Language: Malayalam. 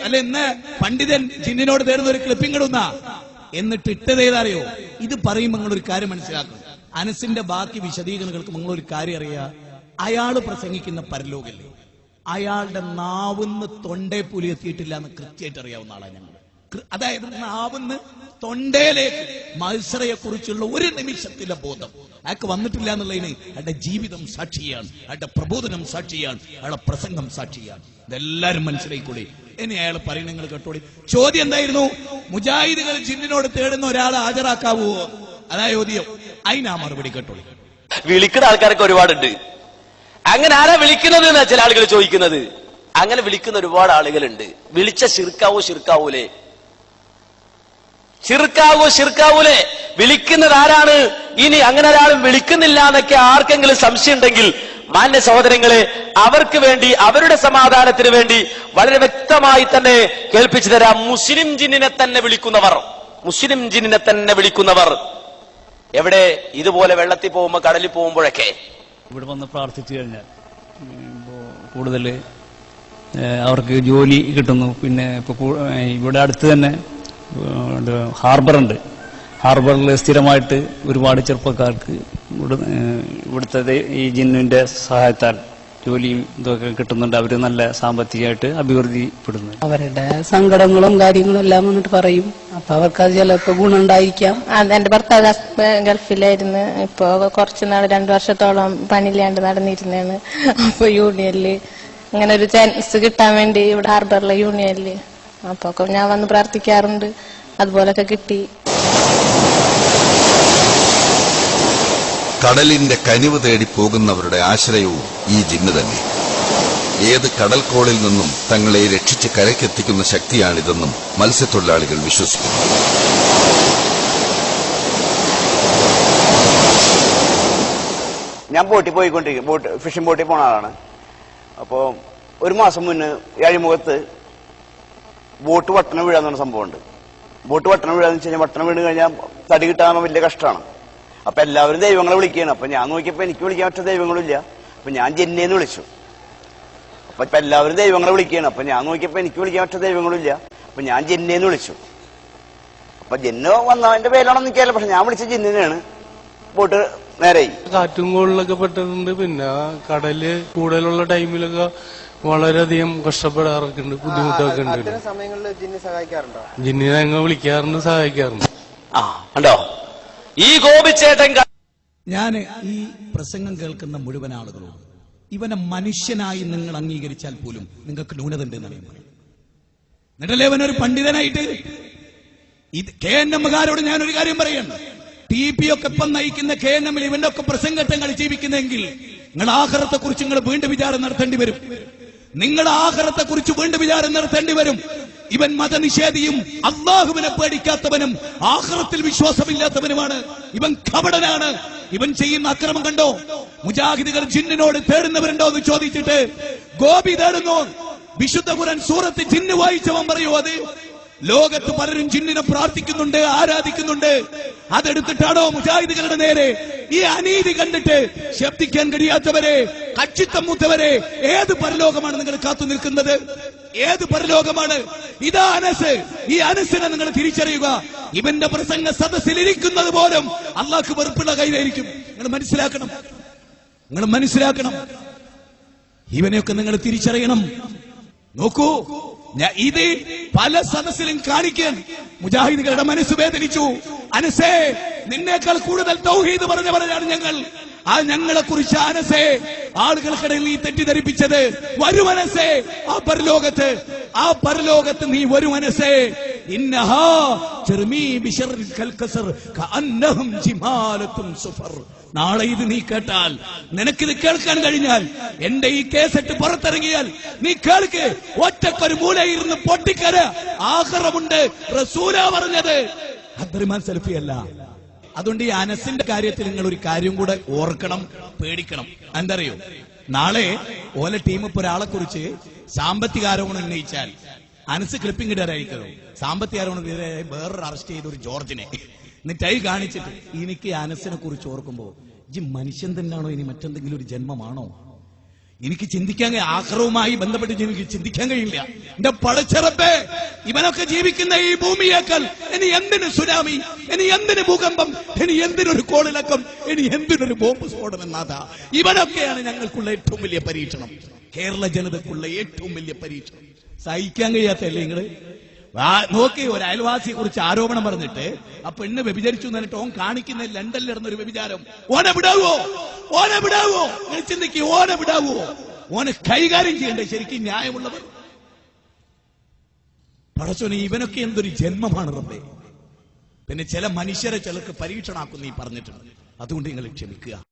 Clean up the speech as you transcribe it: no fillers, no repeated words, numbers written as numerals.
അല്ല ഇന്ന് പണ്ഡിതൻ ജിന്നിനോട് തേടുന്ന ഒരു ക്ലിപ്പിംഗ് ഇടുന്ന എന്നിട്ട് ഇട്ടതേതറിയോ? ഇത് പറയുമ്പോൾ നിങ്ങളൊരു കാര്യം മനസ്സിലാക്കും. അനസിന്റെ ബാക്കി വിശദീകരണങ്ങൾക്ക് നിങ്ങളൊരു കാര്യം അറിയാ. അയാള് പ്രസംഗിക്കുന്ന പരലോകല്ലേ, അയാളുടെ നാവുന്ന് തൊണ്ടേ പുലി എത്തിയിട്ടില്ല എന്ന് കൃത്യമായിട്ട് അറിയാവുന്ന ആളാണ് ഞങ്ങൾ. അതായത് നാവുന്ന് തൊണ്ടയിലേക്ക് മത്സരയെ കുറിച്ചുള്ള ഒരു നിമിഷത്തിലെ ബോധം അയാൾക്ക് വന്നിട്ടില്ല എന്നുള്ളതിന് അയാളുടെ ജീവിതം സാക്ഷിയാണ്, അയാളുടെ പ്രബോധനം സാക്ഷിയാണ്, അയാളുടെ പ്രസംഗം സാക്ഷിയാണ്. ഇതെല്ലാരും മനസ്സിലായിക്കൂടി. ഇനി അയാൾ പറയുന്ന നിങ്ങൾ കേട്ടോടി. ചോദ്യം എന്തായിരുന്നു? മുജാഹിദുകൾ ജിന്നിനോട് തേടുന്ന ഒരാളെ ഹാജരാക്കാവോ? അതാ ചോദ്യം. അതിനാ മറുപടി കേട്ടോളി. വിളിക്കുന്ന ആൾക്കാരൊക്കെ ഒരുപാടുണ്ട്. അങ്ങനെ ആരാ വിളിക്കുന്നത് എന്നാ ചില ആളുകൾ ചോദിക്കുന്നത്. അങ്ങനെ വിളിക്കുന്ന ഒരുപാട് ആളുകളുണ്ട്. വിളിച്ച ശിർക്കാവൂലേ? ശിർക്കാവൂലേ? വിളിക്കുന്നത് ആരാണ്? ഇനി അങ്ങനെ ഒരാളും വിളിക്കുന്നില്ല എന്നൊക്കെ ആർക്കെങ്കിലും സംശയം ഉണ്ടെങ്കിൽ മാന്യ സഹോദരങ്ങളെ, അവർക്ക് വേണ്ടി, അവരുടെ സമാധാനത്തിന് വേണ്ടി വളരെ വ്യക്തമായി തന്നെ കേൾപ്പിച്ചു തരാം. മുസ്ലിം ജിന്നിനെ തന്നെ വിളിക്കുന്നവർ എവിടെ? ഇതുപോലെ വെള്ളത്തിൽ പോകുമ്പോ, കടലിൽ പോകുമ്പോഴൊക്കെ ഇവിടെ വന്ന് പ്രാർത്ഥിച്ചു കഴിഞ്ഞാൽ കൂടുതൽ അവർക്ക് ജോലി കിട്ടുന്നു. പിന്നെ ഇപ്പൊ ഇവിടെ അടുത്ത് തന്നെ ഹാർബറുണ്ട്. ഹാർബറിൽ സ്ഥിരമായിട്ട് ഒരുപാട് ചെറുപ്പക്കാർക്ക് ഇവിടുത്തെ ഈ ജിന്നിന്റെ സഹായത്താൽ ജോലിയും ഇതൊക്കെ കിട്ടുന്നുണ്ട്. അവര് നല്ല സാമ്പത്തികമായിട്ട് അഭിവൃദ്ധിപ്പെടുന്നു. അവരുടെ സങ്കടങ്ങളും കാര്യങ്ങളും എല്ലാം വന്നിട്ട് പറയും. അപ്പൊ അവർക്ക് അത് ചിലപ്പോ ഗുണമുണ്ടായിരിക്കാം. എന്റെ ഭർത്താവ് ഗൾഫിലായിരുന്നു. ഇപ്പൊ കുറച്ച് നാൾ 2 വർഷത്തോളം പണിയില്ലാണ്ട് നടന്നിരുന്നാണ്. അപ്പൊ യൂണിയനില് അങ്ങനെ ഒരു ചാൻസ് കിട്ടാൻ വേണ്ടി ഇവിടെ ഹാർബറിലെ യൂണിയനില് അപ്പൊ ഞാൻ വന്ന് പ്രാർത്ഥിക്കാറുണ്ട്. അതുപോലൊക്കെ കിട്ടി. കടലിന്റെ കനിവ് തേടി പോകുന്നവരുടെ ആശ്രയവും ഈ ജിന്ന് തന്നെ. ഏത് കടൽക്കോളിൽ നിന്നും തങ്ങളെ രക്ഷിച്ച് കരയ്ക്കെത്തിക്കുന്ന ശക്തിയാണിതെന്നും മത്സ്യത്തൊഴിലാളികൾ വിശ്വസിക്കുന്നു. ഞാൻ ബോട്ടിൽ പോയിക്കൊണ്ടിരിക്കും, ഫിഷിംഗ് ബോട്ടിൽ പോണ ആളാണ്. അപ്പോ ഒരു മാസം മുന്നേ അഴിമുഖത്ത് ബോട്ട് വട്ടണം വീഴാന്ന് പറഞ്ഞ സംഭവമുണ്ട്. ബോട്ട് വട്ടണം വീഴാന്ന് വെച്ച് കഴിഞ്ഞാൽ വട്ടണം വീണ് കഴിഞ്ഞാൽ തടി കിട്ടാൻ വലിയ കഷ്ടമാണ്. അപ്പൊ എല്ലാവരും ദൈവങ്ങളെ വിളിക്കുകയാണ്. അപ്പൊ ഞാൻ നോക്കിയപ്പോ എനിക്ക് വിളിക്കാൻ പറ്റുന്ന ദൈവങ്ങളില്ല. അപ്പൊ ഞാൻ ജന്നേന്ന് വിളിച്ചു. അപ്പൊ ഇപ്പൊ എല്ലാവരും ദൈവങ്ങളെ വിളിക്കുകയാണ്. അപ്പൊ ഞാൻ നോക്കിയപ്പോ എനിക്ക് വിളിക്കാൻ പറ്റുന്ന ദൈവങ്ങളില്ല. അപ്പൊ ഞാൻ ജന്നേന്ന് വിളിച്ചു. അപ്പൊ ജന്ന് വന്നവന്റെ പേരാണോ നിൽക്കാല്ല, പക്ഷെ ഞാൻ വിളിച്ച ജന്നിനാണ്. ബോട്ട് നേരെ കാറ്റും കോളിലൊക്കെ പെട്ടിട്ടുണ്ട്. പിന്നെ കടല് കൂടുതലുള്ള ടൈമിലൊക്കെ വളരെയധികം കഷ്ടപ്പെടാറൊക്കെ ഉണ്ട്, ബുദ്ധിമുട്ടൊക്കെ ഉണ്ട്. ജിന്നിനെ ഞങ്ങൾ വിളിക്കാറുണ്ട്, സഹായിക്കാറുണ്ട്. ഉണ്ടോ ഈ ഗോപിച്ചേട്ടൻ? ഞാൻ ഈ പ്രസംഗം കേൾക്കുന്ന മുഴുവൻ ആളുകളോട് ഇവനെ മനുഷ്യനായി നിങ്ങൾ അംഗീകരിച്ചാൽ പോലും നിങ്ങൾക്ക് ന്യൂനത ഉണ്ടെന്ന് ഞാൻ പറയും. എന്നിട്ടല്ലേ ഇവനൊരു പണ്ഡിതനായിട്ട് KNM-കാരോട് ഞാനൊരു കാര്യം പറയണം. TP ഒക്കെ ഇപ്പം നയിക്കുന്ന KNM-ൽ ഇവന്റെ ഒക്കെ പ്രസംഗങ്ങൾ ജീവിക്കുന്നെങ്കിൽ നിങ്ങൾ ആഖിറത്തെ കുറിച്ച് നിങ്ങൾ വീണ്ടും വിചാരം നടത്തേണ്ടി വരും. ഇവൻ മതനിഷേധിയും അള്ളാഹുവിനെ പേടിക്കാത്തവനും ആഖിറത്തിൽ വിശ്വാസമില്ലാത്തവനുമാണ്. ഇവൻ കപടനാണ്. ഇവൻ ചെയ്യുന്ന അക്രമം കണ്ടോ? മുജാഹിദുകൾ ജിന്നിനോട് തേടുന്നവരുണ്ടോ എന്ന് ചോദിച്ചിട്ട് ഗോപി തേടുന്നു. വിശുദ്ധ ഖുർആൻ സൂറത്ത് ജിന്ന് വായിച്ചവൻ പറയൂ, അത് ലോകത്ത് പലരും ജിന്നിനെ പ്രാർത്ഥിക്കുന്നുണ്ട്, ആരാധിക്കുന്നുണ്ട്. അതെടുത്തിട്ടാണോ മുജാഹിദുകളുടെ നേരെ ഈ അനീതി കണ്ടിട്ട് ശബ്ദിക്കാൻ കഴിയാത്തവരെ, കച്ചിത്തം മൂത്തവരെ, ഏത് പരലോകമാണ് നിങ്ങൾ കാത്തു നിൽക്കുന്നത്? ഏത് പരലോകമാണ്? ഇതാ അനസ്. ഈ അനസിനെ നിങ്ങൾ തിരിച്ചറിയുക. ഇവന്റെ പ്രസംഗ സദസ്സിലിരിക്കുന്നത് പോലും അള്ളാഹ്ക്ക് വെറുപ്പുള്ള കയ്യിലായിരിക്കും. നിങ്ങൾ മനസ്സിലാക്കണം. ഇവനെയൊക്കെ നിങ്ങൾ തിരിച്ചറിയണം. നോക്കൂ, ഇത് പല സദസ്സിലും കാണിക്കാൻ മുജാഹിദുകളുടെ മനസ്സ് വേദനിച്ചു. അനസേ, നിന്നേക്കാൾ കൂടുതൽ തൗഹീദ് പറഞ്ഞവരാണ് ഞങ്ങൾ. ആ ഞങ്ങളെ കുറിച്ച് അനസേ ആളുകൾക്കിടയിൽ നീ തെറ്റിദ്ധരിപ്പിച്ചത്. വരും അനസേ, ആ പരലോകത്ത് നീ വരും അനസേ. ഇന്നഹാ തർമീ ബിശർരിൻ കൽകസർ കഅന്നഹും ജിമാലത്തുൻ സുഫർ. നാളെ ഇത് നീ കേട്ടാൽ, നിനക്കിത് കേൾക്കാൻ കഴിഞ്ഞാൽ, എന്റെ ഈ കേസറ്റ് പുറത്തിറങ്ങിയാൽ നീ കേൾക്ക്. ഒറ്റക്കൊരു മൂലയിരുന്ന് പൊട്ടിക്കര. ആഖിറമുണ്ട്. റസൂലാ പറഞ്ഞത്, അബ്ദുറഹ്മാൻ സലഫിയല്ല. അതുകൊണ്ട് ഈ അനസിന്റെ കാര്യത്തിൽ നിങ്ങൾ ഒരു കാര്യം കൂടെ ഓർക്കണം, പേടിക്കണം. എന്തറിയോ? നാളെ ഓല ടീം ഇപ്പൊ ഒരാളെ കുറിച്ച് സാമ്പത്തിക ആരോപണം ഉന്നയിച്ചാൽ അനസ് ക്ലിപ്പിംഗ് ഇടാനായിരിക്കോ? സാമ്പത്തിക ആരോപണം വേറൊരു അറസ്റ്റ് ചെയ്ത ഒരു ജോർജിനെ എന്നിട്ടായി കാണിച്ചിട്ട് എനിക്ക് അനസിനെ കുറിച്ച് ഓർക്കുമ്പോ, ഈ മനുഷ്യൻ തന്നെയാണോ ഇനി മറ്റെന്തെങ്കിലും ഒരു ജന്മമാണോ? എനിക്ക് ചിന്തിക്കാൻ ആക്രവുമായി ബന്ധപ്പെട്ട് എനിക്ക് ചിന്തിക്കാൻ കഴിയില്ല. എന്റെ പടച്ചിറപ്പേ, ഇവനൊക്കെ ജീവിക്കുന്ന ഈ ഭൂമിയേക്കാൾ ഇനി എന്തിന് സുനാമി, ഇനി എന്തിന് ഭൂകമ്പം, ഇനി എന്തിനൊരു കോളിളക്കം, ഇനി എന്തിനൊരു ബോംബ് സ്ഫോടനം നാഥ. ഇവനൊക്കെയാണ് ഞങ്ങൾക്കുള്ള ഏറ്റവും വലിയ പരീക്ഷണം, കേരള ജനതക്കുള്ള ഏറ്റവും വലിയ പരീക്ഷണം. സഹിക്കാൻ കഴിയാത്തല്ലേ നിങ്ങള്? നോക്കി, ഒരു അയൽവാസിയെ കുറിച്ച് ആരോപണം പറഞ്ഞിട്ട് ആ പെണ്ണ് വ്യഭിചരിച്ചു എന്നിട്ട് ഓൻ കാണിക്കുന്ന ലണ്ടനിൽ നടന്നൊരു വ്യഭിചാരം. ഓനെ വിടാവോ? ഓനെ വിടാവോ? ചിന്തിക്ക്, ഓനെ വിടാവോ? ഓനെ കൈകാര്യം ചെയ്യണ്ടേ ശരിക്കും ന്യായമുള്ളവർ? പടച്ചോനെ, ഇവനൊക്കെ എന്തൊരു ജന്മമാണ് റബ്ബേ. പിന്നെ ചില മനുഷ്യരെ ചിലർക്ക് പരീക്ഷണാക്കും നീ പറഞ്ഞിട്ടുണ്ട്. അതുകൊണ്ട് നിങ്ങൾ ക്ഷമിക്കുക.